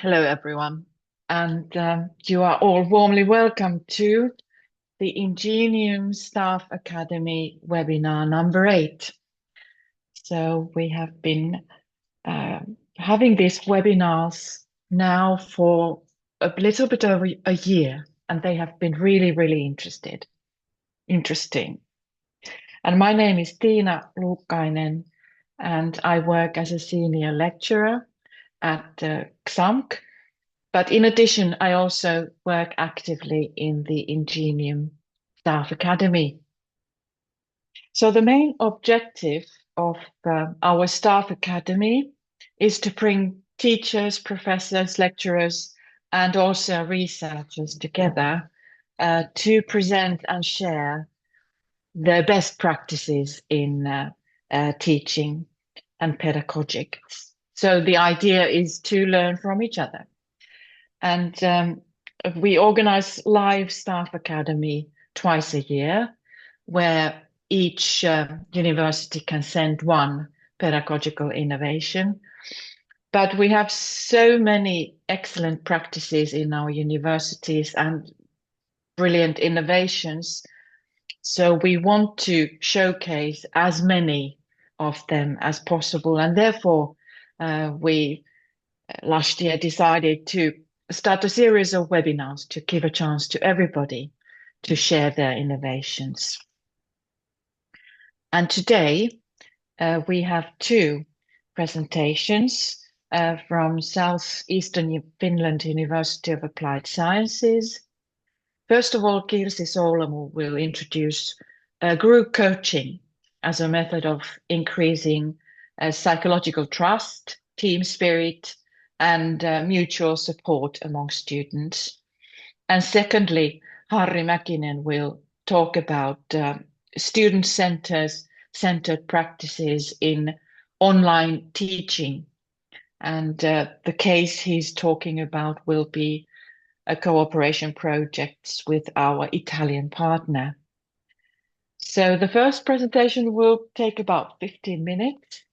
Hello, everyone, and you are all warmly welcome to the Ingenium Staff Academy webinar number 8. So we have been uh, having these webinars now for a little bit over a year, and they have been really, really interesting. And my name is Tiina Luukkainen, and I work as a senior lecturer at XAMK. But in addition, I also work actively in the Ingenium Staff Academy. So the main objective of our Staff Academy is to bring teachers, professors, lecturers, and also researchers together to present and share the best practices in teaching and pedagogics. So the idea is to learn from each other. And we organize live staff academy twice a year, where each university can send one pedagogical innovation. But we have so many excellent practices in our universities and brilliant innovations. So we want to showcase as many of them as possible. And therefore, we last year decided to start a series of webinars to give a chance to everybody to share their innovations. And today we have two presentations from Southeastern Finland University of Applied Sciences. First of all, Kirsi Soulamu will introduce group coaching as a method of increasing psychological trust, team spirit, and mutual support among students. And secondly, Harri Mäkinen will talk about student-centered practices in online teaching. And the case he's talking about will be a cooperation projects with our Italian partner. So the first presentation will take about 15 minutes,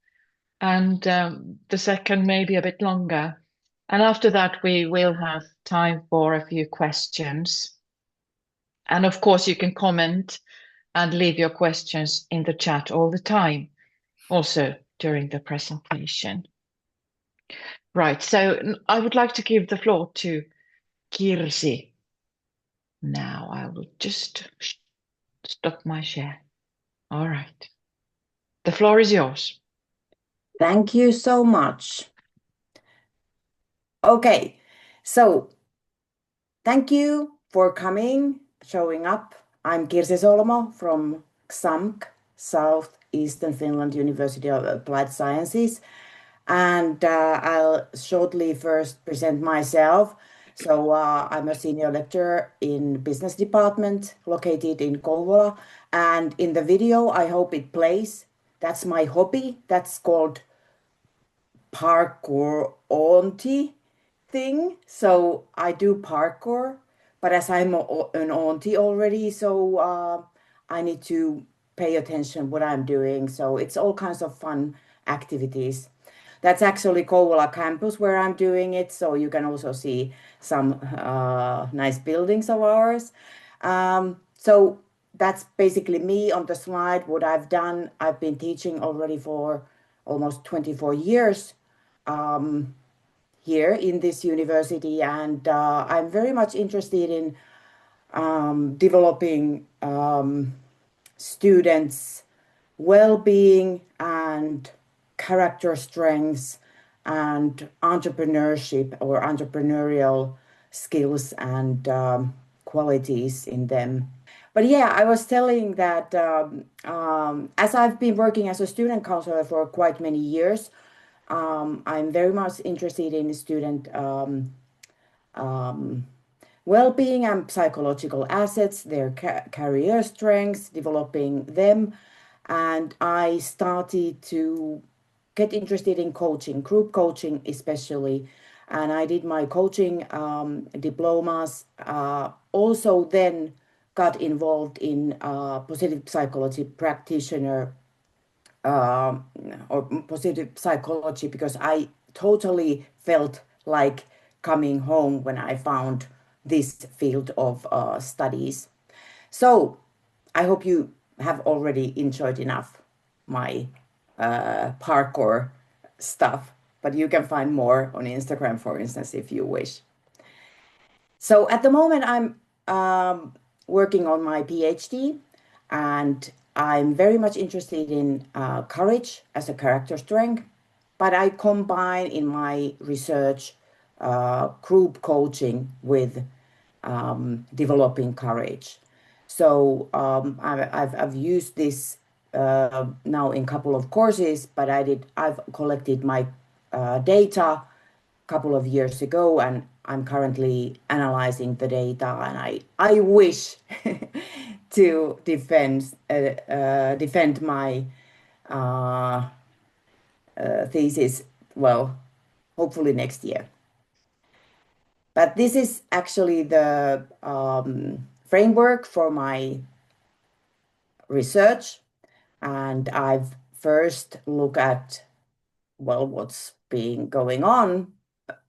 and the second maybe a bit longer. And after that, we will have time for a few questions. And of course, you can comment and leave your questions in the chat all the time, also during the presentation. Right, so I would like to give the floor to Kirsi. Now I will just stop my share. All right. The floor is yours. Thank you so much. Okay, so thank you for coming, showing up. I'm Kirsi Solmo from XAMK, Southeastern Finland University of Applied Sciences, and I'll shortly first present myself. So I'm a senior lecturer in business department located in Kouvola, and in the video, I hope it plays. That's my hobby. That's called parkour auntie thing. So I do parkour, but as I'm an auntie already, so I need to pay attention what I'm doing. So it's all kinds of fun activities. That's actually Kouvola campus where I'm doing it. So you can also see some nice buildings of ours. So that's basically me on the slide. What I've done, I've been teaching already for almost 24 years here in this university, and I'm very much interested in developing students' well-being and character strengths and entrepreneurship or entrepreneurial skills and qualities in them. But yeah, I was telling that as I've been working as a student counselor for quite many years, I'm very much interested in student um, well-being and psychological assets, their career strengths, developing them. And I started to get interested in coaching, group coaching especially. And I did my coaching diplomas. Also then got involved in positive psychology practitioner or positive psychology because I totally felt like coming home when I found this field of studies. So I hope you have already enjoyed enough my parkour stuff, but you can find more on Instagram, for instance, if you wish. So at the moment, I'm working on my PhD, and I'm very much interested in courage as a character strength. But I combine in my research group coaching with developing courage. So I've used this now in a couple of courses, but I've collected my data couple of years ago, and I'm currently analyzing the data, and I wish to defend my uh, thesis, well, hopefully next year. But this is actually the framework for my research, and I've first looked at, well, what's been going on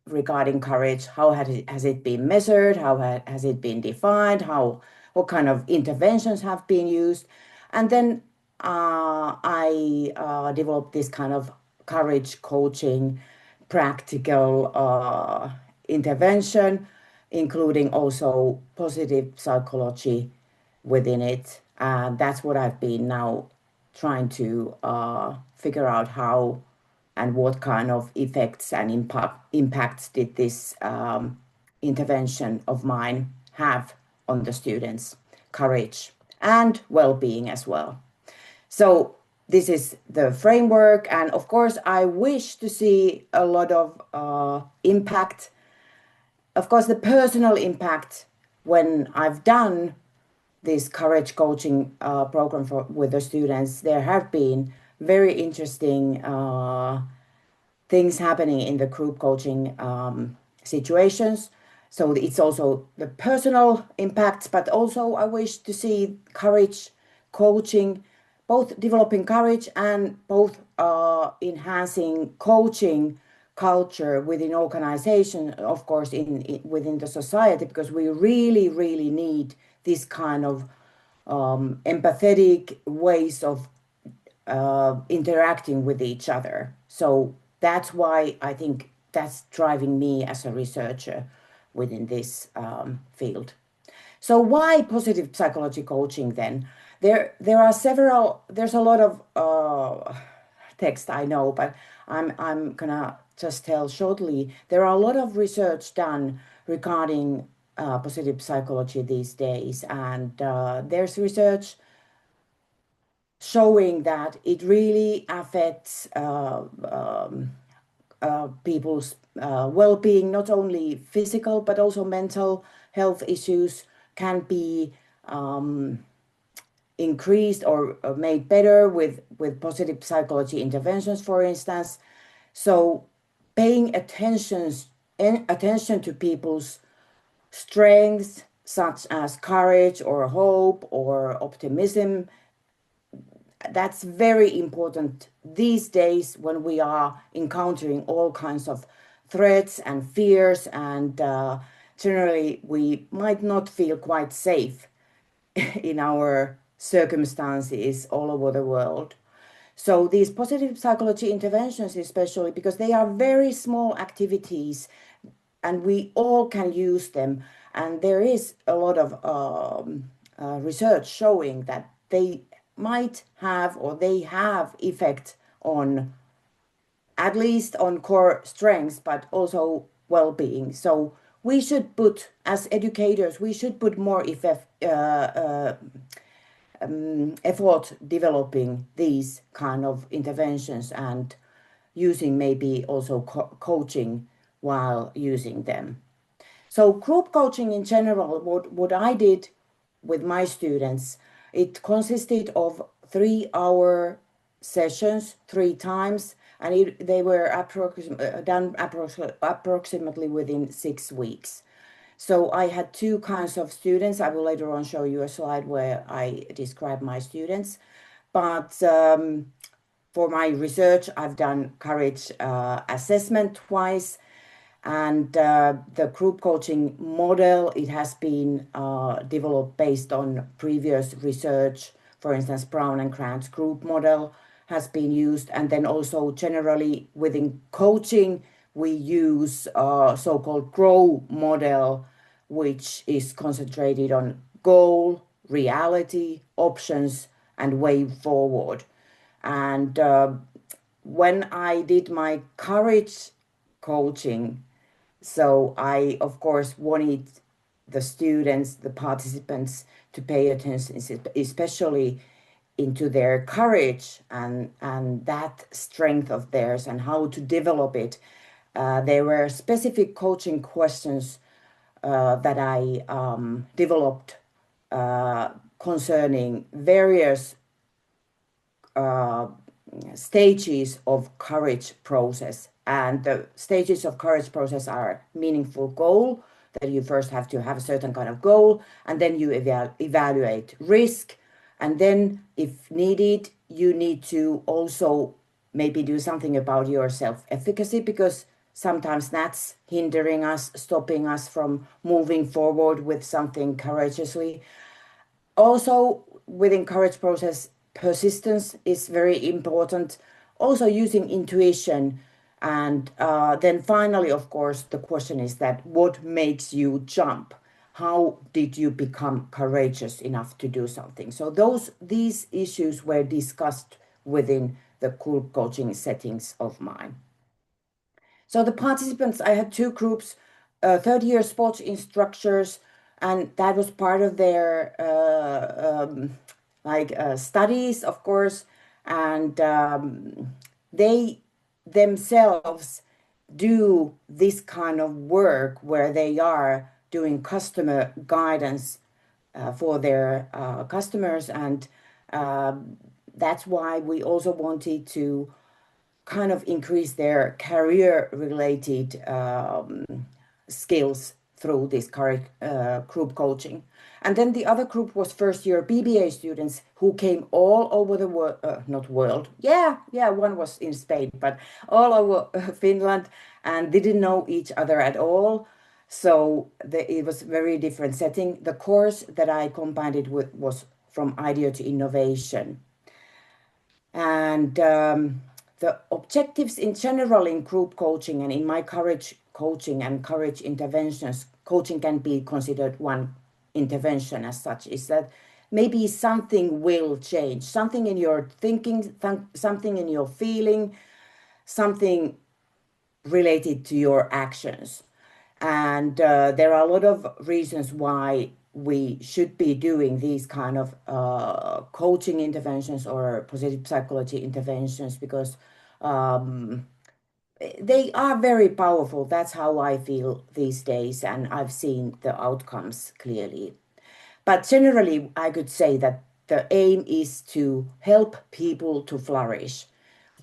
regarding courage. How has it been measured? How has it been defined? What kind of interventions have been used? And then I developed this kind of courage coaching, practical intervention, including also positive psychology within it. And that's what I've been now trying to figure out how and what kind of effects and impacts did this intervention of mine have on the students' courage and well-being as well. So this is the framework, and of course, I wish to see a lot of impact. Of course, the personal impact when I've done this courage coaching program with the students, there have been very interesting things happening in the group coaching situations. So it's also the personal impacts, but also I wish to see courage coaching, both developing courage and both enhancing coaching culture within organization, of course, within the society, because we really, really need this kind of empathetic ways of interacting with each other. So that's why I think that's driving me as a researcher within this field. So why positive psychology coaching then? There's a lot of text I know, but I'm gonna just tell shortly. There are a lot of research done regarding positive psychology these days, and there's research showing that it really affects people's well-being, not only physical but also mental health issues can be increased or made better with positive psychology interventions, for instance. So paying attention to people's strengths, such as courage or hope or optimism, that's very important these days when we are encountering all kinds of threats and fears, and generally we might not feel quite safe in our circumstances all over the world. So these positive psychology interventions, especially because they are very small activities and we all can use them. And there is a lot of research showing that they might have or they have effect on at least on core strengths, but also well-being. So we should put, as educators, we should put more effort developing these kind of interventions and using maybe also coaching while using them. So group coaching in general, what I did with my students, it consisted of 3-hour sessions 3 times, and they were done approximately within 6 weeks. So I had two kinds of students. I will later on show you a slide where I describe my students. But for my research, I've done courage assessment twice. And the group coaching model, it has been developed based on previous research. For instance, Brown and Grant's group model has been used. And then also generally within coaching, we use so-called GROW model, which is concentrated on goal, reality, options, and way forward. And when I did my courage coaching, so I, of course, wanted the students, the participants to pay attention, especially into their courage and that strength of theirs and how to develop it. There were specific coaching questions that I developed concerning various uh, stages of courage process. And the stages of courage process are meaningful goal, that you first have to have a certain kind of goal, and then you evaluate risk. And then, if needed, you need to also maybe do something about your self-efficacy, because sometimes that's hindering us, stopping us from moving forward with something courageously. Also, within courage process, persistence is very important. Also, using intuition. And then finally, of course, the question is that what makes you jump? How did you become courageous enough to do something? So these issues were discussed within the group coaching settings of mine. So the participants, I had two groups, third year sports instructors, and that was part of their studies, of course, and they themselves do this kind of work where they are doing customer guidance for their customers, and that's why we also wanted to kind of increase their career related skills through this group coaching. And then the other group was first year BBA students who came all over the world, not world, yeah, one was in Spain, but all over Finland, and didn't know each other at all. So it was a very different setting. The course that I combined it with was from idea to innovation. And the objectives in general in group coaching and in my courage coaching and courage interventions, coaching can be considered one intervention as such, is that maybe something will change, something in your thinking, something in your feeling, something related to your actions. And there are a lot of reasons why we should be doing these kind of coaching interventions or positive psychology interventions, because um, they are very powerful. That's how I feel these days, and I've seen the outcomes clearly. But generally, I could say that the aim is to help people to flourish,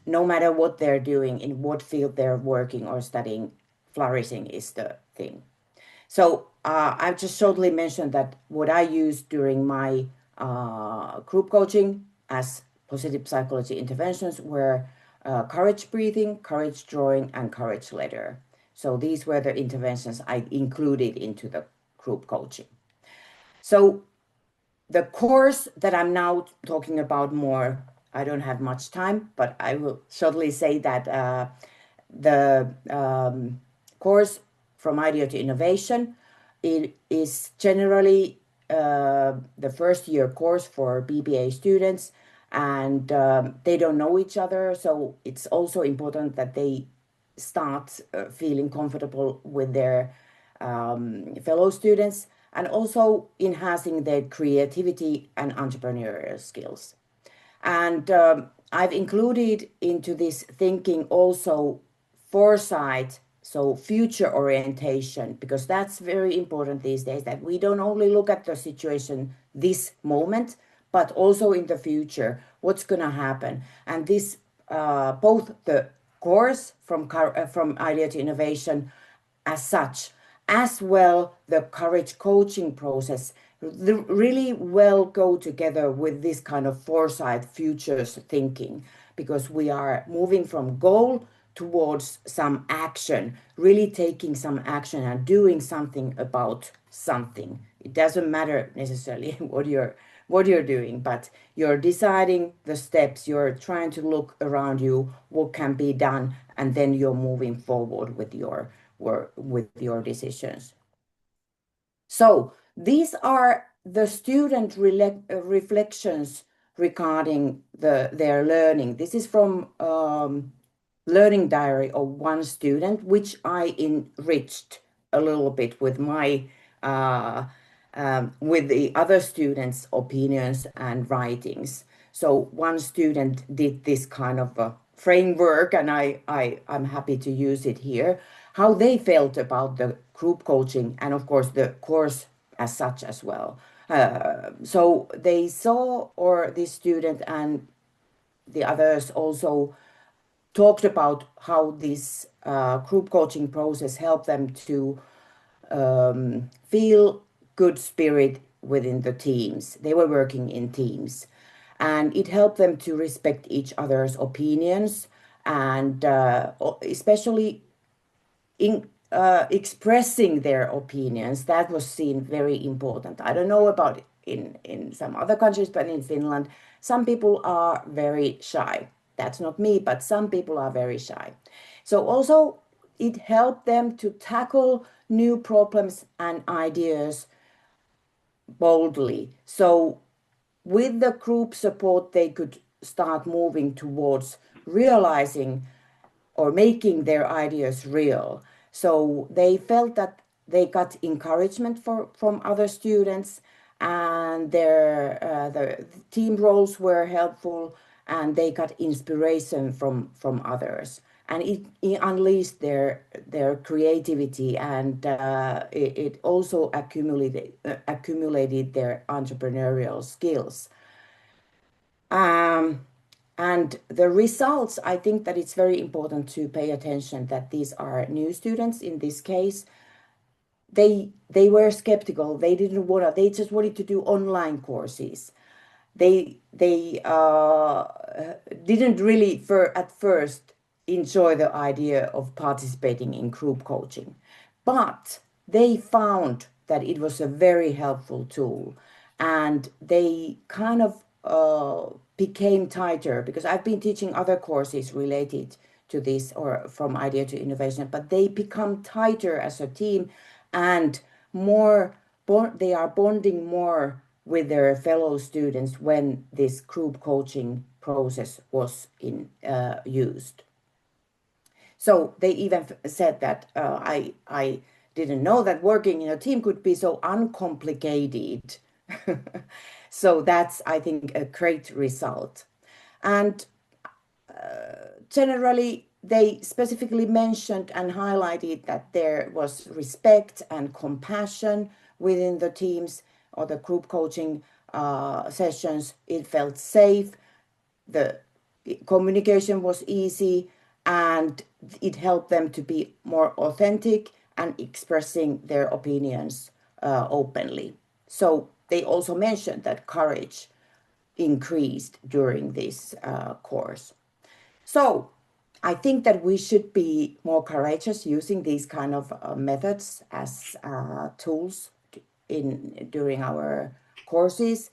no matter what they're doing, in what field they're working or studying. Flourishing is the thing. So I've just shortly mentioned that what I used during my group coaching as positive psychology interventions were courage breathing, courage drawing, and courage letter. So these were the interventions I included into the group coaching. So the course that I'm now talking about more, I don't have much time, but I will shortly say that the course from idea to innovation, it is generally the first year course for BBA students, and they don't know each other. So it's also important that they start feeling comfortable with their fellow students, and also enhancing their creativity and entrepreneurial skills. And I've included into this thinking also foresight, so future orientation, because that's very important these days, that we don't only look at the situation this moment, but also in the future, what's going to happen. And this, both the course from idea to innovation as such, as well the courage coaching process, really well go together with this kind of foresight futures thinking, because we are moving from goal towards some action, really taking some action and doing something about something. It doesn't matter necessarily what you're doing, but you're deciding the steps, you're trying to look around you, what can be done, and then you're moving forward with your work, with your decisions. So these are the student reflections regarding their learning. This is from learning diary of one student, which I enriched a little bit with my with the other students' opinions and writings. So one student did this kind of a framework, and I'm happy to use it here. How they felt about the group coaching, and of course the course as such as well. So they saw, or this student and the others also talked about how this group coaching process helped them to feel good spirit within the teams. They were working in teams, and it helped them to respect each other's opinions, and especially in expressing their opinions. That was seen very important. I don't know about it in some other countries, but in Finland, some people are very shy. That's not me, but some people are very shy. So also it helped them to tackle new problems and ideas boldly. So with the group support, they could start moving towards realizing or making their ideas real. So they felt that they got encouragement from other students, and the team roles were helpful, and they got inspiration from others. And it unleashed their creativity, and it also accumulated their entrepreneurial skills. Um, and the results, I think that it's very important to pay attention that these are new students in this case. They were skeptical. They didn't want to, they just wanted to do online courses. They didn't really at first enjoy the idea of participating in group coaching, but they found that it was a very helpful tool, and they kind of became tighter, because I've been teaching other courses related to this or from idea to innovation, but they become tighter as a team, and more they are bonding more with their fellow students when this group coaching process was used. So they even said that I didn't know that working in a team could be so uncomplicated. So that's, I think, a great result. And generally, they specifically mentioned and highlighted that there was respect and compassion within the teams or the group coaching sessions. It felt safe, the communication was easy, and it helped them to be more authentic and expressing their opinions openly. So they also mentioned that courage increased during this course. So I think that we should be more courageous using these kind of methods as tools during our courses,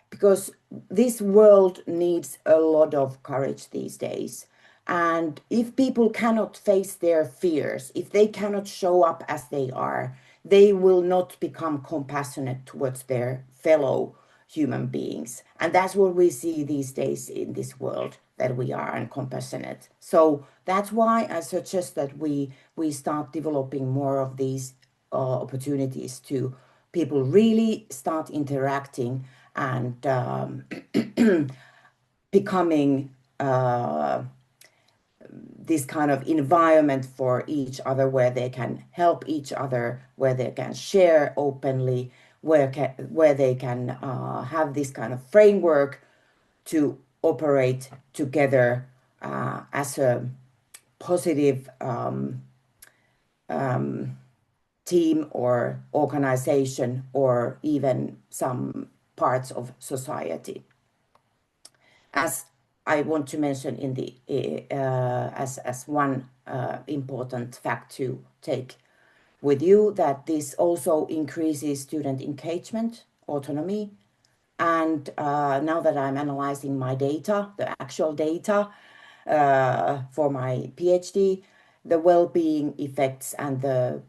because this world needs a lot of courage these days. And if people cannot face their fears, if they cannot show up as they are, they will not become compassionate towards their fellow human beings. And that's what we see these days in this world, that we are uncompassionate. So that's why I suggest that we start developing more of these opportunities to people really start interacting and becoming this kind of environment for each other, where they can help each other, where they can share openly, where they can have this kind of framework to operate together as a positive team or organization, or even some parts of society. As I want to mention in the as one important fact to take with you, that this also increases student engagement, autonomy, and now that I'm analyzing my data, the actual data for my PhD, the well-being effects and the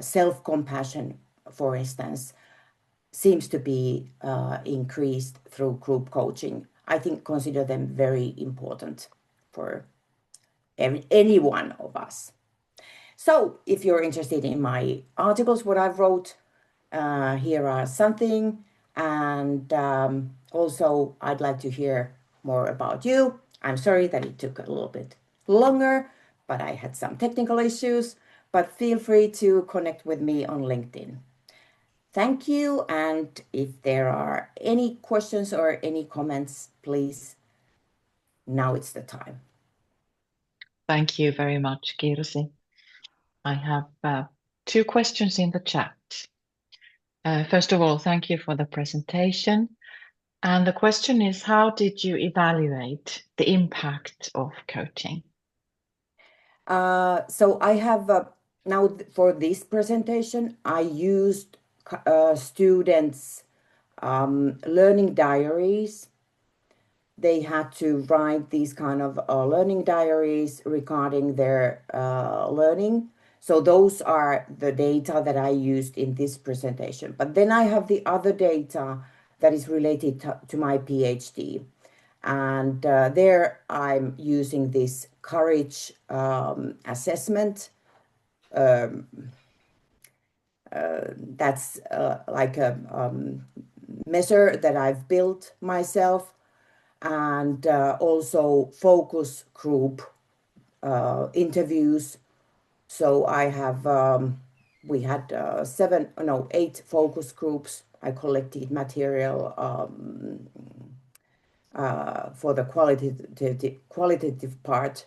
self-compassion, for instance, seems to be increased through group coaching. I think consider them very important for any one of us. So if you're interested in my articles, what I've wrote, here are something. And also I'd like to hear more about you. I'm sorry that it took a little bit longer, but I had some technical issues. But feel free to connect with me on LinkedIn. Thank you. And if there are any questions or any comments, please, now it's the time. Thank you very much, Kirsi. I have 2 questions in the chat. First of all, thank you for the presentation. And the question is, how did you evaluate the impact of coaching? So I have now for this presentation, I used students' learning diaries. They had to write these kind of learning diaries regarding their learning. So those are the data that I used in this presentation. But then I have the other data that is related to my PhD. And there I'm using this courage assessment. That's like a measure that I've built myself, and also focus group interviews. So I have, we had 8 focus groups. I collected material for the qualitative part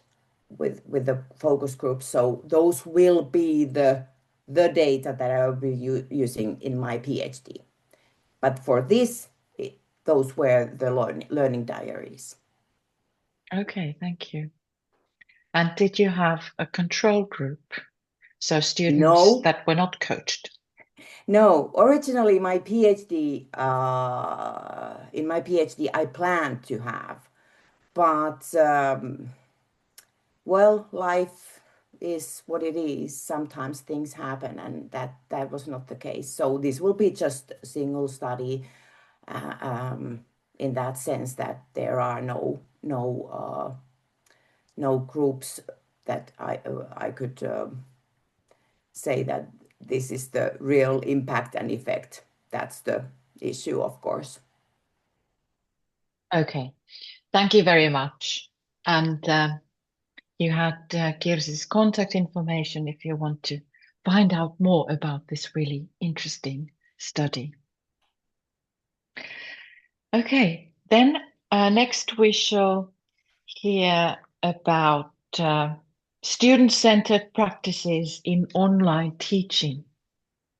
with the focus group. So those will be the data that I will be using in my PhD. But for this, those were the learning diaries. Okay, thank you. And did you have a control group? So students No. that were not coached? No, originally my PhD, in my PhD, I planned to have, but well, life is what it is. Sometimes things happen, and that was not the case. So this will be just a single study, in that sense that there are no groups that I could say that this is the real impact and effect. That's the issue, of course. Okay, thank you very much. And you had Kirsi's contact information if you want to find out more about this really interesting study. Okay, then next we shall hear about student-centered practices in online teaching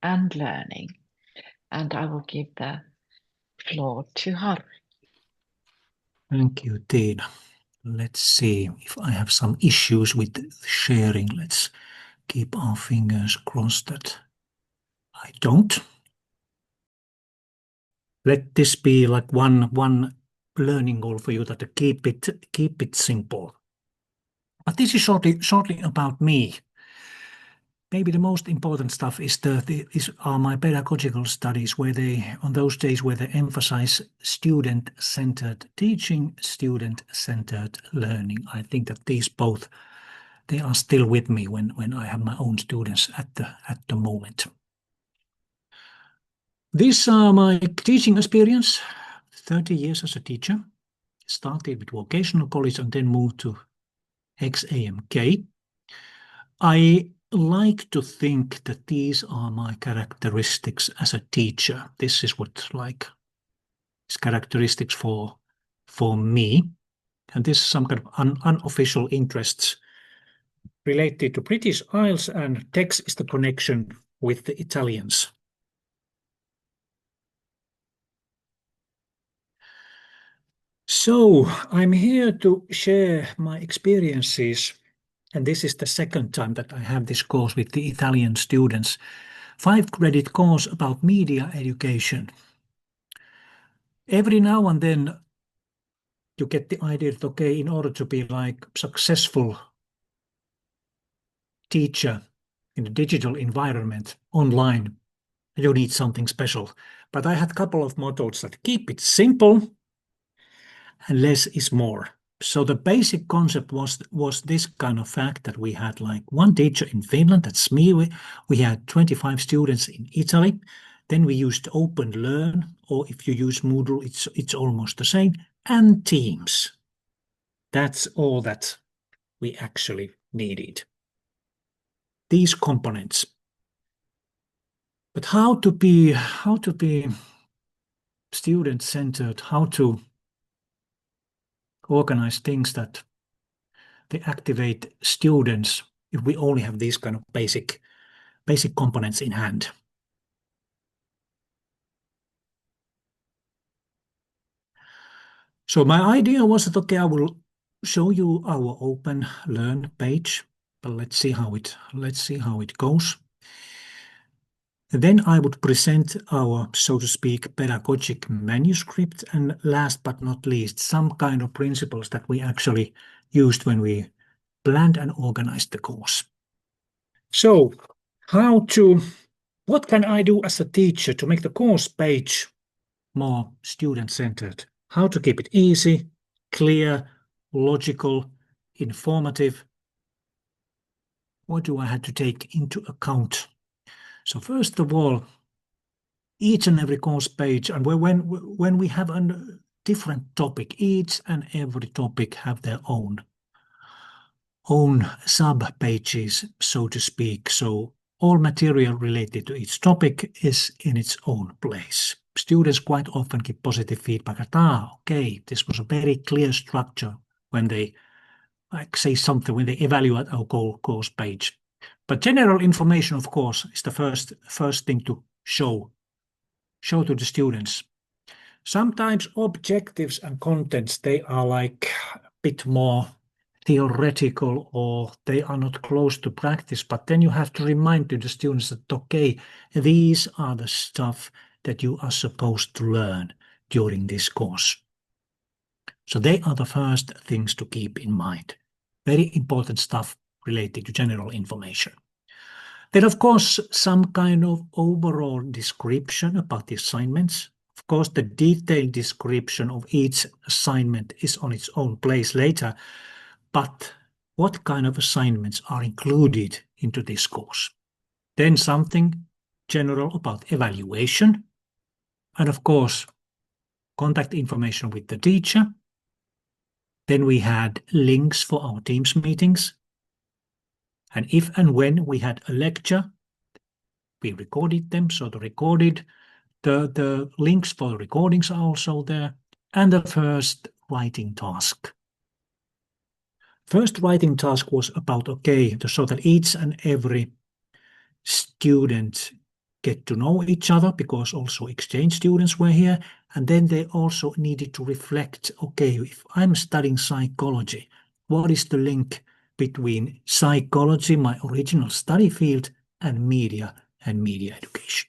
and learning. And I will give the floor to Harri. Thank you, Tiina. Let's see if I have some issues with sharing. Let's keep our fingers crossed that I don't. Let this be like one learning goal for you, that to keep it simple. But this is shortly about me. Maybe the most important stuff is are my pedagogical studies, where on those days where they emphasize student-centered teaching, student-centered learning. I think that these both, they are still with me when I have my own students at the moment. These are my teaching experience. 30 years as a teacher. Started with vocational college and then moved to XAMK. I like to think that these are my characteristics as a teacher. This is what is characteristics for me. And this is some kind of unofficial interests related to British Isles, and text is the connection with the Italians. So I'm here to share my experiences, and this is the second time that I have this course with the Italian students. 5-credit course about media education. Every now and then you get the idea that, okay, in order to be like successful teacher in a digital environment online, you need something special. But I had a couple of mottos that keep it simple and less is more. So the basic concept was this kind of fact that we had like one teacher in Finland, that's me. We had 25 students in Italy. Then we used Open Learn, or if you use Moodle, it's almost the same, and Teams. That's all that we actually needed. These components. But how to be student-centered, how to organize things that they activate students if we only have these kind of basic components in hand. So my idea was that, okay, I will show you our Open Learn page, but let's see how it goes. Then I would present our, so to speak, pedagogic manuscript, and last but not least, some kind of principles that we actually used when we planned and organized the course. So, what can I do as a teacher to make the course page more student-centered? How to keep it easy, clear, logical, informative? What do I have to take into account? So first of all, each and every course page, and when we have a different topic, each and every topic have their own sub-pages, so to speak. So all material related to each topic is in its own place. Students quite often give positive feedback that, okay, this was a very clear structure when they say something, when they evaluate our course page. But general information, of course, is the first thing to show to the students. Sometimes objectives and contents, they are like a bit more theoretical, or they are not close to practice, but then you have to remind to the students that, okay, these are the stuff that you are supposed to learn during this course. So they are the first things to keep in mind. Very important stuff related to general information. Then, of course, some kind of overall description about the assignments. Of course, the detailed description of each assignment is on its own place later, but what kind of assignments are included into this course? Then something general about evaluation, and of course, contact information with the teacher. Then we had links for our Teams meetings. And if and when we had a lecture, we recorded them. So the links for the recordings are also there. And the first writing task. First writing task was about, okay, so that each and every student get to know each other, because also exchange students were here. And then they also needed to reflect, okay, if I'm studying psychology, what is the link between psychology, my original study field, and media education?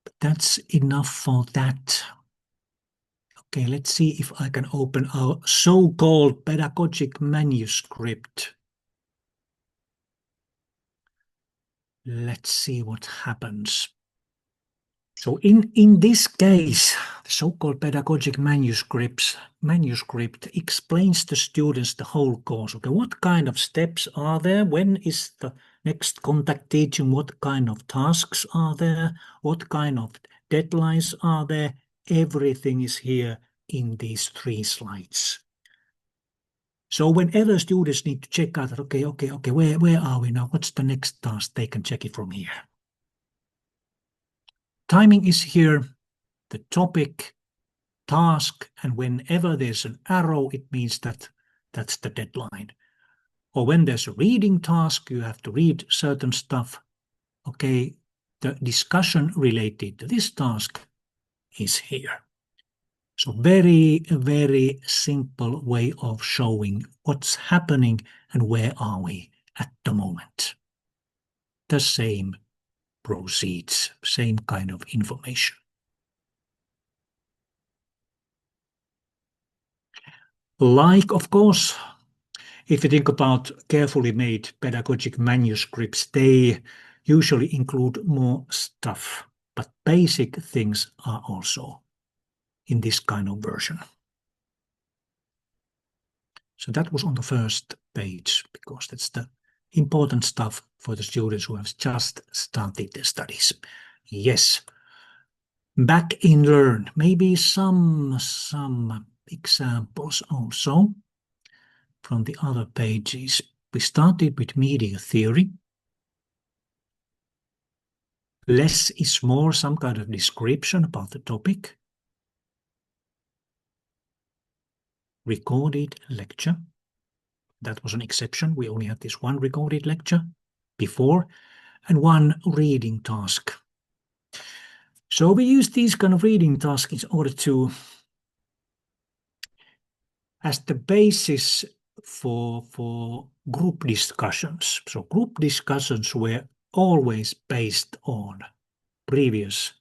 But that's enough for that. Okay, let's see if I can open our so-called pedagogic manuscript. Let's see what happens. So in this case, the so-called pedagogic manuscript explains to students the whole course. Okay, what kind of steps are there? When is the next contact teaching? What kind of tasks are there? What kind of deadlines are there? Everything is here in these 3 slides. So whenever students need to check out, okay, where are we now? What's the next task? They can check it from here. Timing is here, the topic, task, and whenever there's an arrow, it means that that's the deadline. Or when there's a reading task, you have to read certain stuff. Okay, the discussion related to this task is here. So very, very simple way of showing what's happening and where are we at the moment. The same proceeds, same kind of information. Like, of course, if you think about carefully made pedagogic manuscripts, they usually include more stuff, but basic things are also in this kind of version. So that was on the first page, because that's the important stuff for the students who have just started their studies. Yes. Back in Learn, maybe some examples also from the other pages. We started with media theory. Less is more, some kind of description about the topic. Recorded lecture. That was an exception. We only had this one recorded lecture before, and one reading task. So we use these kind of reading tasks in order to, as the basis for group discussions. So group discussions were always based on previous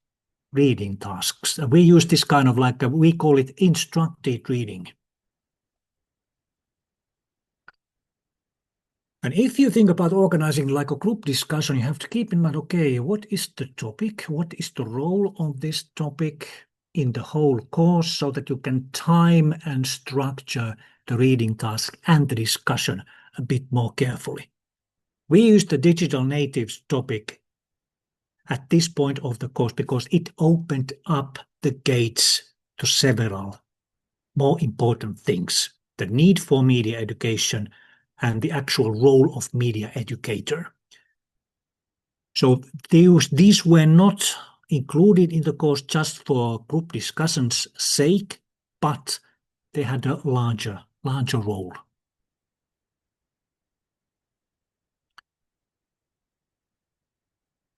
reading tasks. We use this kind of like, we call it instructed reading. And if you think about organizing like a group discussion, you have to keep in mind, okay, what is the topic? What is the role of this topic in the whole course, so that you can time and structure the reading task and the discussion a bit more carefully. We use the digital natives topic at this point of the course because it opened up the gates to several more important things: the need for media education and the actual role of media educator. So these were not included in the course just for group discussions' sake, but they had a larger role.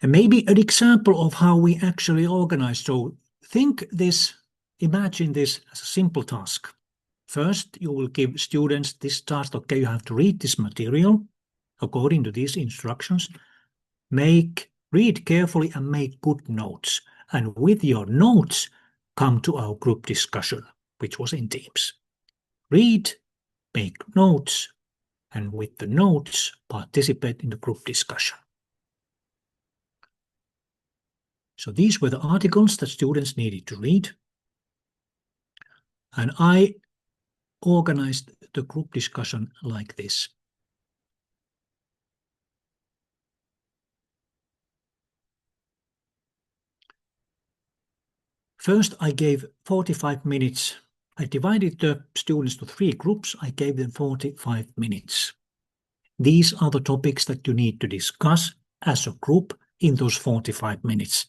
And maybe an example of how we actually organize. So imagine this as a simple task. First, you will give students this task. Okay, you have to read this material according to these instructions. Read carefully and make good notes. And with your notes, come to our group discussion, which was in Teams. Read, make notes, and with the notes, participate in the group discussion. So these were the articles that students needed to read. And I organized the group discussion like this. First, I gave 45 minutes. I divided the students to 3 groups. I gave them 45 minutes. These are the topics that you need to discuss as a group in those 45 minutes.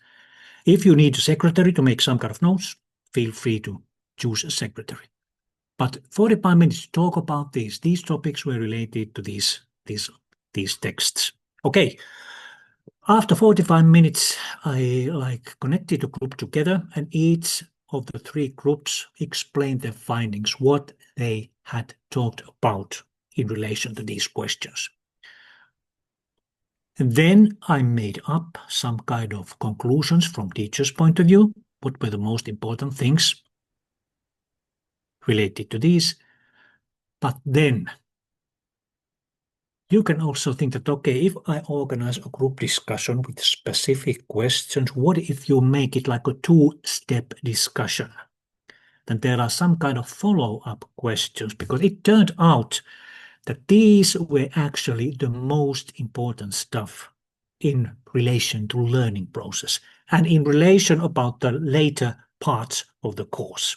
If you need a secretary to make some kind of notes, feel free to choose a secretary. But 45 minutes to talk about these topics were related to these texts. Okay. After 45 minutes, I connected the group together, and each of the 3 groups explained their findings, what they had talked about in relation to these questions. And then I made up some kind of conclusions from teacher's point of view. What were the most important things related to these? But then you can also think that, okay, if I organize a group discussion with specific questions, what if you make it like a 2-step discussion? Then there are some kind of follow-up questions, because it turned out that these were actually the most important stuff in relation to learning process and in relation about the later parts of the course.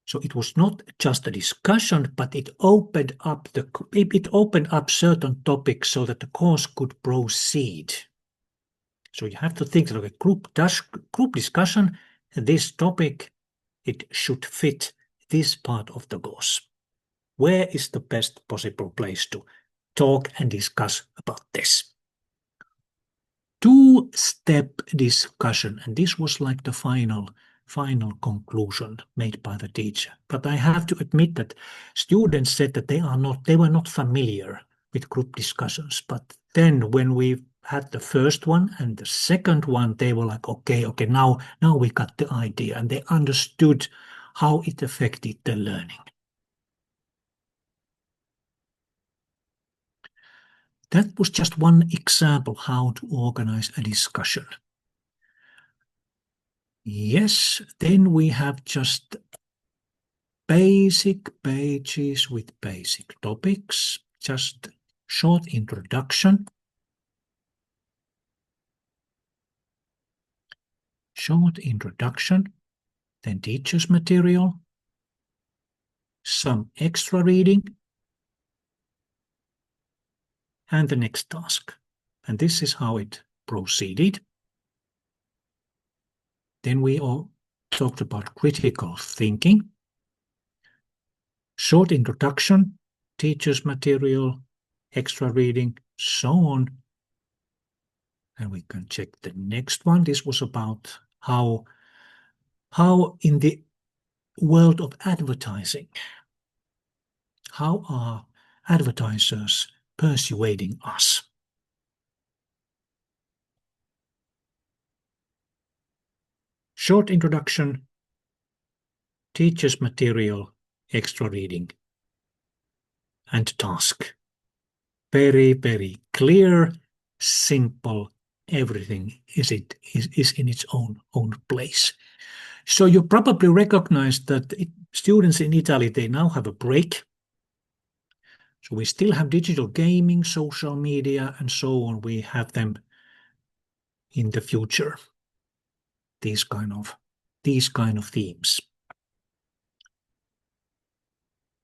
So it was not just a discussion, but it opened up certain topics so that the course could proceed. So you have to think that a group discussion, this topic, it should fit this part of the course. Where is the best possible place to talk and discuss about this? two-step discussion, and this was like the final conclusion made by the teacher. But I have to admit that students said that they were not familiar with group discussions. But then when we had the first one and the second one, they were like, okay, now we got the idea, and they understood how it affected the learning. That was just one example how to organize a discussion. Yes, then we have just basic pages with basic topics, just short introduction. Short introduction, then teacher's material, some extra reading, and the next task. And this is how it proceeded. Then we all talked about critical thinking. Short introduction, teacher's material, extra reading, so on. And we can check the next one. This was about how in the world of advertising, how are advertisers persuading us? Short introduction, teacher's material, extra reading, and task. Very, very clear, simple. Everything is in its own place. So you probably recognize that students in Italy, they now have a break. So we still have digital gaming, social media, and so on. We have them in the future. These kind of themes.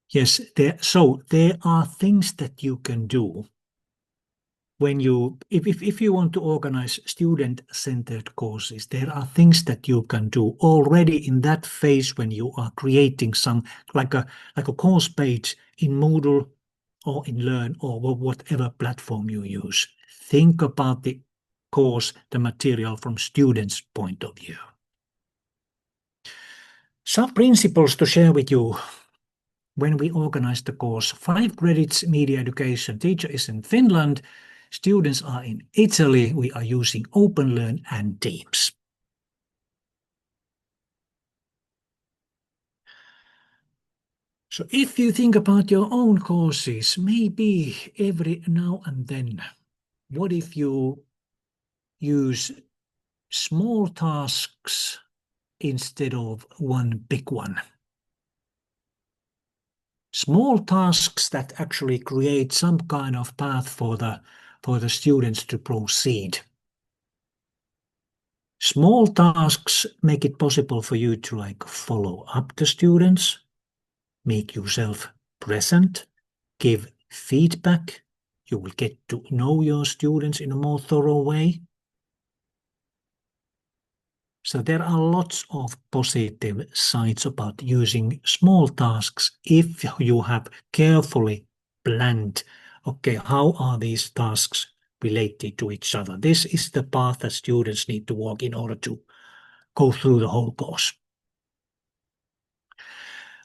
Yes, there are things that you can do when if you want to organize student-centered courses. There are things that you can do already in that phase when you are creating some like a course page in Moodle or in Learn or whatever platform you use. Think about the course, the material from students' point of view. Some principles to share with you when we organize the course. 5 credits media education. Teacher is in Finland. Students are in Italy. We are using OpenLearn and Teams. So if you think about your own courses, maybe every now and then, what if you use small tasks instead of one big one? Small tasks that actually create some kind of path for the students to proceed. Small tasks make it possible for you to follow up the students, make yourself present, give feedback. You will get to know your students in a more thorough way. So there are lots of positive sides about using small tasks if you have carefully planned, okay, how are these tasks related to each other? This is the path that students need to walk in order to go through the whole course.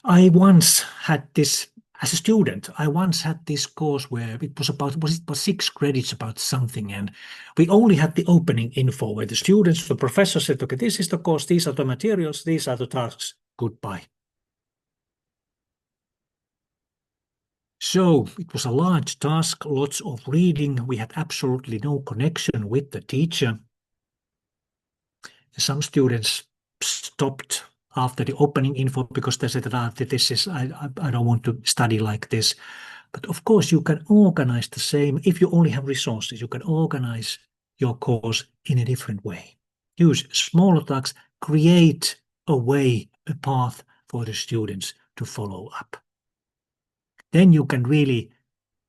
I once had this, as a student, I once had this course where it was 6 credits about something, and we only had the opening info where the professor said, okay, this is the course, these are the materials, these are the tasks, goodbye. So it was a large task, lots of reading. We had absolutely no connection with the teacher. Some students stopped after the opening info because they said that I don't want to study like this. But of course, you can organize the same. If you only have resources, you can organize your course in a different way. Use smaller tasks, create a way, a path for the students to follow up. Then you can really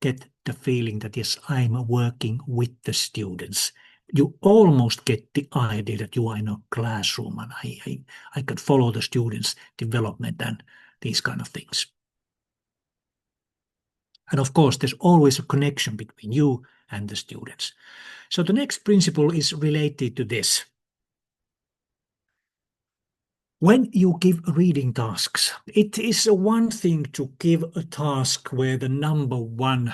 get the feeling that, yes, I'm working with the students. You almost get the idea that you are in a classroom and I could follow the students' development and these kind of things. And of course, there's always a connection between you and the students. So the next principle is related to this. When you give reading tasks, it is one thing to give a task where the number one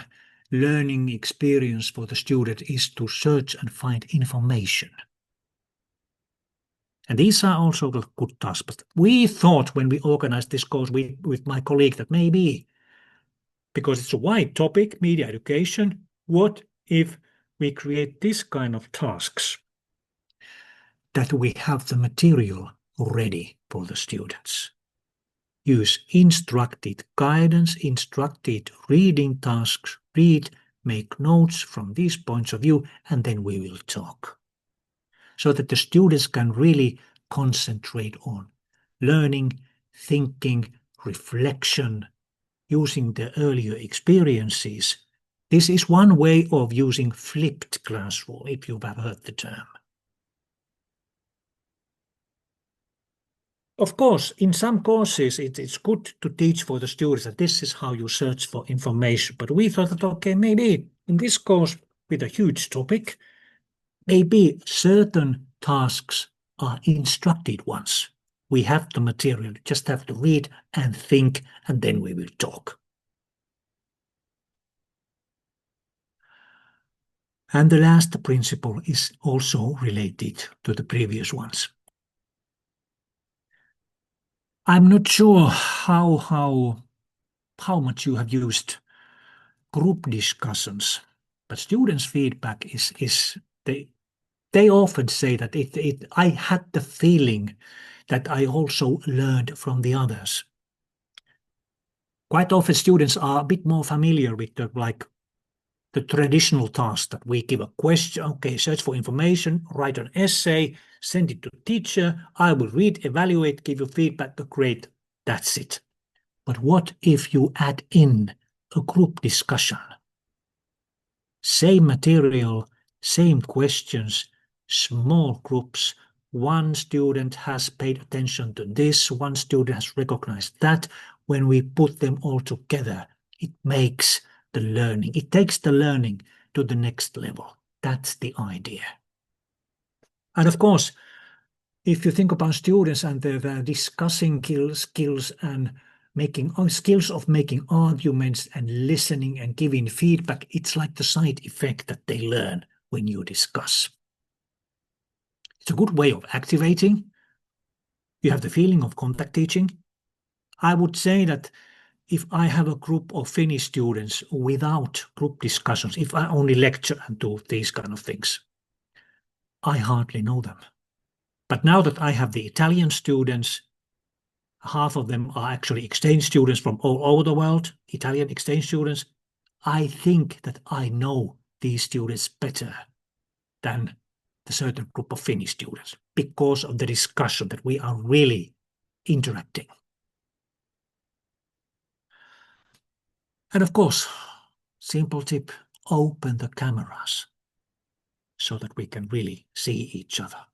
learning experience for the student is to search and find information. And these are also good tasks. But we thought when we organized this course with my colleague that maybe, because it's a wide topic, media education, what if we create this kind of tasks that we have the material ready for the students? Use instructed guidance, instructed reading tasks, read, make notes from these points of view, and then we will talk. So that the students can really concentrate on learning, thinking, reflection, using the earlier experiences. This is one way of using flipped classroom, if you've ever heard the term. Of course, in some courses, it's good to teach for the students that this is how you search for information. But we thought that, okay, maybe in this course with a huge topic, maybe certain tasks are instructed ones. We have the material, just have to read and think, and then we will talk. And the last principle is also related to the previous ones. I'm not sure how much you have used group discussions, but students' feedback is they often say that I had the feeling that I also learned from the others. Quite often students are a bit more familiar with the traditional task that we give a question, okay, search for information, write an essay, send it to teacher, I will read, evaluate, give you feedback, great, that's it. But what if you add in a group discussion? Same material, same questions, small groups. One student has paid attention to this, one student has recognized that. When we put them all together, it makes the learning, it takes the learning to the next level. That's the idea. And of course, if you think about students and their discussing skills and skills of making arguments and listening and giving feedback, it's like the side effect that they learn when you discuss. It's a good way of activating. You have the feeling of contact teaching. I would say that if I have a group of Finnish students without group discussions, if I only lecture and do these kind of things, I hardly know them. But now that I have the Italian students, half of them are actually exchange students from all over the world, Italian exchange students, I think that I know these students better than the certain group of Finnish students because of the discussion that we are really interacting. And of course, simple tip, open the cameras so that we can really see each other.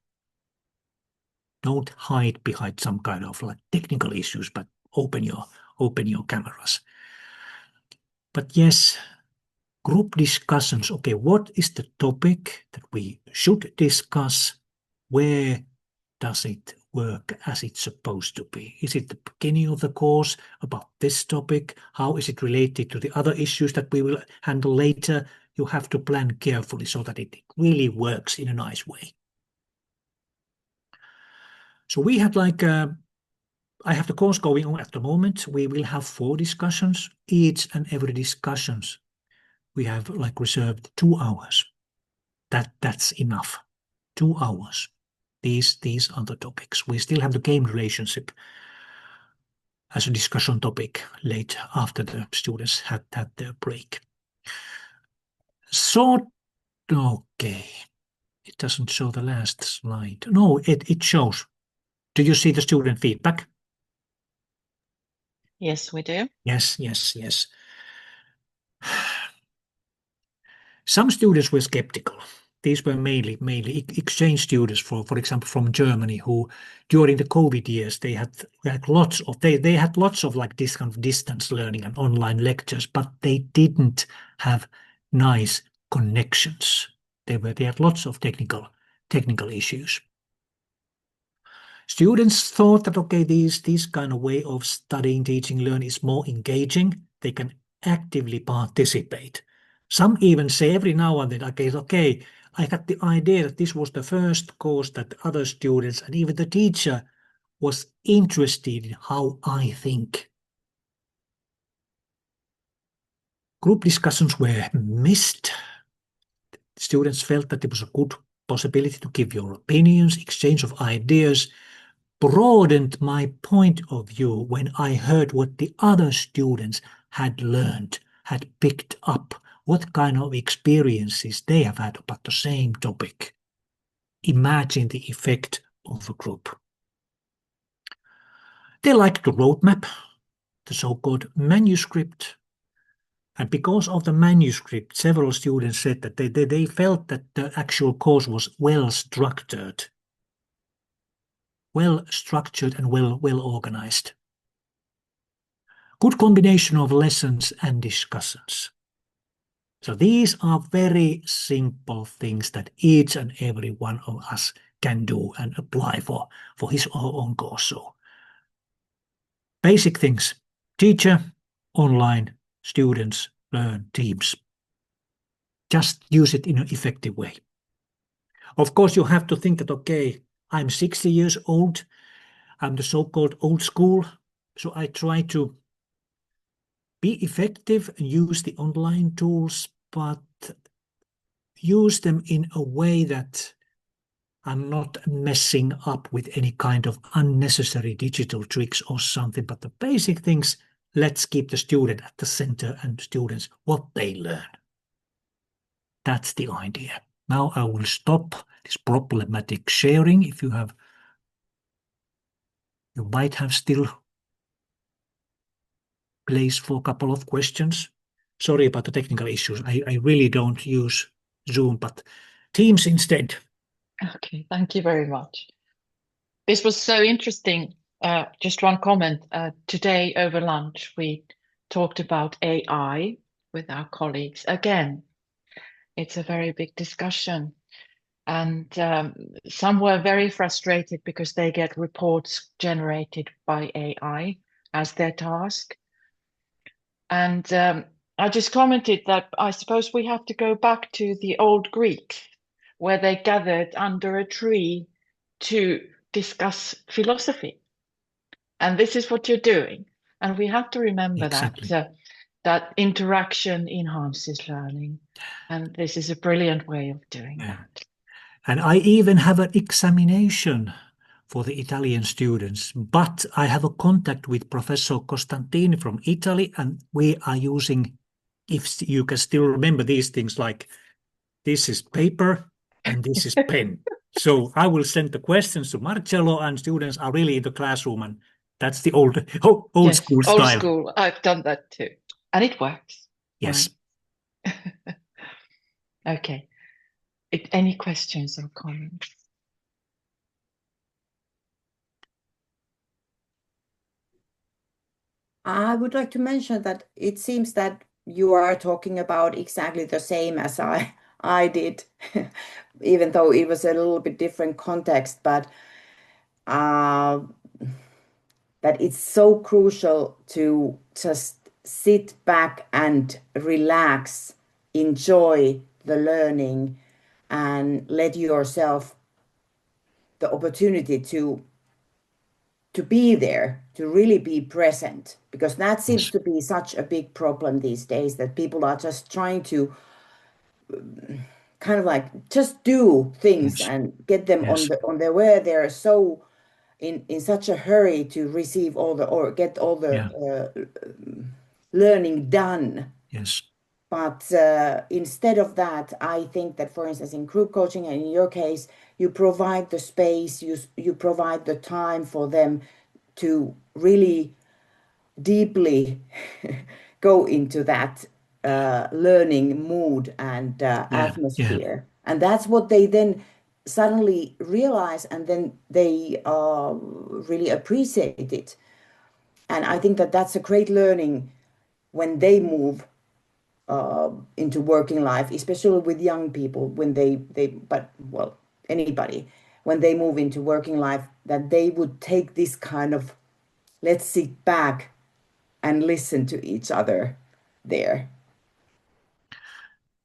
Don't hide behind some kind of technical issues, but open your cameras. But yes, group discussions. Okay, what is the topic that we should discuss? Where does it work as it's supposed to be? Is it the beginning of the course about this topic? How is it related to the other issues that we will handle later? You have to plan carefully so that it really works in a nice way. So we had I have the course going on at the moment. We will have 4 discussions. Each and every discussions we have reserved 2 hours. That's enough. 2 hours. These are the topics. We still have the game relationship as a discussion topic later after the students had their break. So, okay. It doesn't show the last slide. No, it shows. Do you see the student feedback? Yes, we do. Yes. Some students were skeptical. These were mainly exchange students, for example, from Germany, who during the COVID years they had lots of this kind of distance learning and online lectures, but they didn't have nice connections. They had lots of technical issues. Students thought that, okay, this kind of way of studying, teaching, learning is more engaging. They can actively participate. Some even say every now and then, okay, I got the idea that this was the first course that other students and even the teacher was interested in how I think. Group discussions were missed. Students felt that it was a good possibility to give your opinions, exchange of ideas, broadened my point of view when I heard what the other students had learned, had picked up, what kind of experiences they have had about the same topic. Imagine the effect of a group. They liked the roadmap, the so-called manuscript. And because of the manuscript, several students said that they felt that the actual course was well structured and well organized. Good combination of lessons and discussions. So these are very simple things that each and every one of us can do and apply for his or own course. So basic things: teacher, online, students, learn, teams. Just use it in an effective way. Of course, you have to think that, okay, I'm 60 years old. I'm the so-called old school. So I try to be effective and use the online tools, but use them in a way that I'm not messing up with any kind of unnecessary digital tricks or something, but the basic things, let's keep the student at the center and students what they learn. That's the idea. Now I will stop this problematic sharing. If you might have still place for a couple of questions. Sorry about the technical issues. I really don't use Zoom, but Teams instead. Okay, thank you very much. This was so interesting. Just one comment. Today over lunch, we talked about AI with our colleagues. Again, it's a very big discussion. And some were very frustrated because they get reports generated by AI as their task. And I just commented that I suppose we have to go back to the old Greeks, where they gathered under a tree to discuss philosophy. And this is what you're doing. And we have to remember Exactly. that interaction enhances learning. And this is a brilliant way of doing that. And I even have an examination for the Italian students, but I have a contact with Professor Costantini from Italy, and we are using, if you can still remember these things, like this is paper and this is pen. So I will send the questions to Marcello, and students are really in the classroom, and that's the old Yes, school old style. school. I've done that too. And it works. Yes. Right. Okay. Any questions or comments? I would like to mention that it seems that you are talking about exactly the same as I did, even though it was a little bit different context, but that it's so crucial to just sit back and relax, enjoy the learning, and let yourself the opportunity to be there, to really be present, because that seems to be such a big problem these days, that people are just trying to kind of like just do things Yes. and get them Yes. on their way. They're so in such a hurry to receive all the or get all the learning done. Yes. But instead of that, I think that, for instance, in group coaching and in your case, you provide the space, you provide the time for them to really deeply go into that learning mood and atmosphere. And that's what they then suddenly realize, and then they really appreciate it. And I think that that's a great learning when they move into working life, especially with young people when but well, anybody, when they move into working life, that they would take this kind of let's sit back and listen to each other there.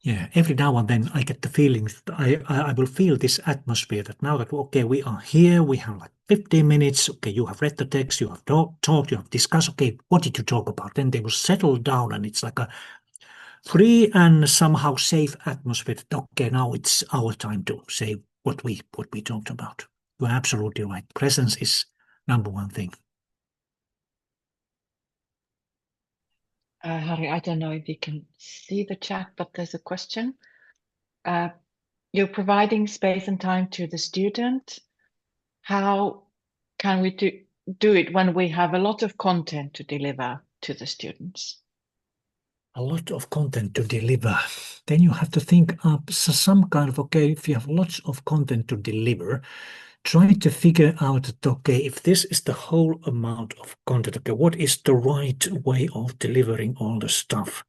Yeah, every now and then I get the feeling that I will feel this atmosphere that now that, okay, we are here, we have like 15 minutes, okay, you have read the text, you have talked, you have discussed, okay, what did you talk about? Then they will settle down and it's like a free and somehow safe atmosphere that, okay, now it's our time to say what we talked about. You're absolutely right. Presence is number one thing. Harry, I don't know if you can see the chat, but there's a question. You're providing space and time to the student. How can we do it when we have a lot of content to deliver to the students? A lot of content to deliver. Then you have to think up some kind of, okay, if you have lots of content to deliver, try to figure out that, okay, if this is the whole amount of content, okay, what is the right way of delivering all the stuff?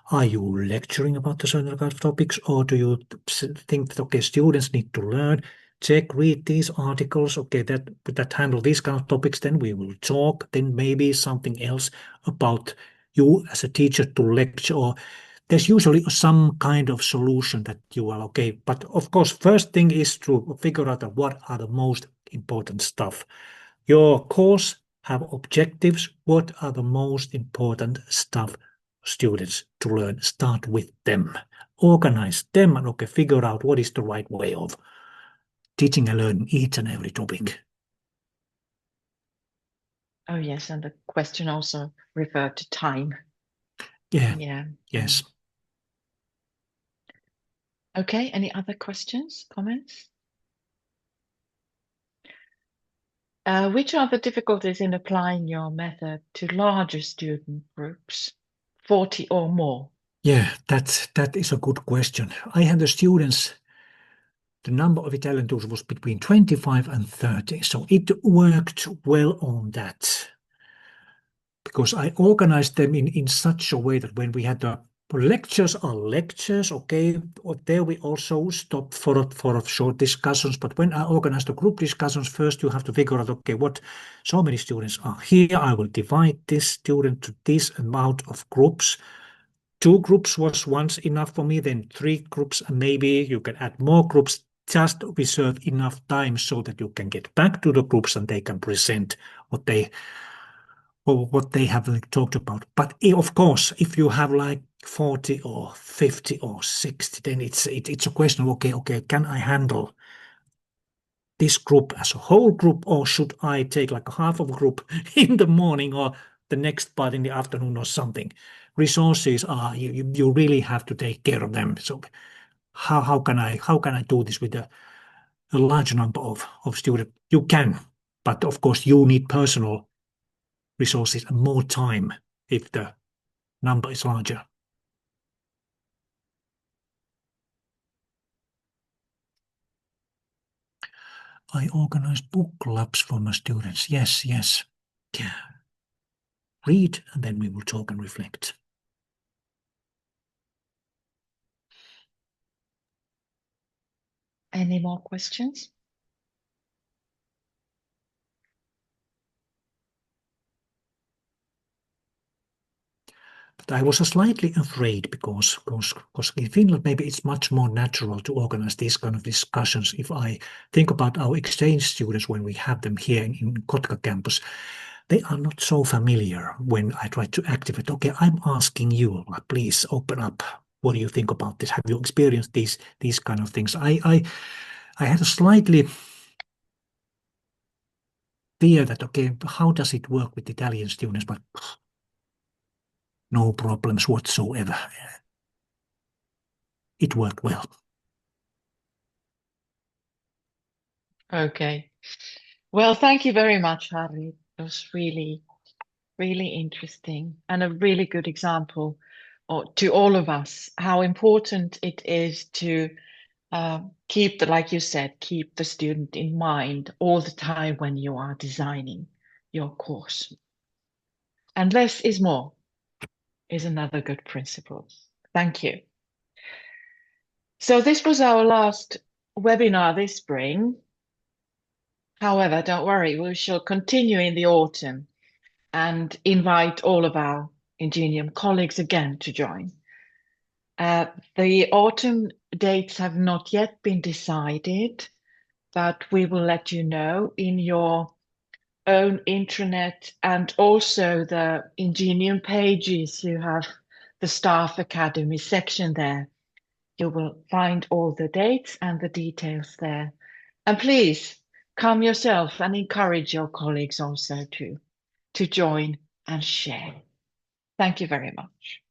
Are you lecturing about the certain kind of topics, or do you think that, okay, students need to learn, check, read these articles, okay, that handle these kind of topics, then we will talk, then maybe something else about you as a teacher to lecture, or there's usually some kind of solution that you are okay. But of course, first thing is to figure out what are the most important stuff. Your course have objectives. What are the most important stuff students to learn? Start with them. Organize them and okay, figure out what is the right way of teaching and learning each and every topic. Oh, yes. And the question also referred to time. Yeah. Yeah. Yes. Okay. Any other questions, comments? Which are the difficulties in applying your method to larger student groups, 40 or more? Yeah, that is a good question. I had the students, the number of Italian tools was between 25 and 30. So it worked well on that. Because I organized them in such a way that when we had the lectures are lectures, okay, there we also stop for short discussions. But when I organize the group discussions, first you have to figure out, okay, what so many students are here. I will divide this student to this amount of groups. 2 groups was once enough for me, then 3 groups, and maybe you can add more groups. Just reserve enough time so that you can get back to the groups and they can present what they have talked about. But of course, if you have like 40 or 50 or 60, then it's a question of, okay, can I handle this group as a whole group, or should I take like a half of a group in the morning or the next part in the afternoon or something? Resources are, you really have to take care of them. So how can I do this with a large number of students? You can, but of course you need personal resources and more time if the number is larger. I organized book clubs for my students. Yes. Yeah. Read and then we will talk and reflect. Any more questions? But I was slightly afraid because in Finland maybe it's much more natural to organize these kind of discussions. If I think about our exchange students when we have them here in Kotka campus, they are not so familiar when I try to activate. Okay, I'm asking you, like, please open up. What do you think about this? Have you experienced these kind of things? I had a slightly fear that, okay, how does it work with Italian students? But no problems whatsoever. It worked well. Okay. Well, thank you very much, Harry. It was really, really interesting and a really good example to all of us how important it is to keep like you said, keep the student in mind all the time when you are designing your course. And less is more is another good principle. Thank you. So this was our last webinar this spring. However, don't worry, we shall continue in the autumn and invite all of our Ingenium colleagues again to join. The autumn dates have not yet been decided, but we will let you know in your own intranet and also the Ingenium pages. You have the Staff Academy section there. You will find all the dates and the details there. And please come yourself and encourage your colleagues also to join and share. Thank you very much.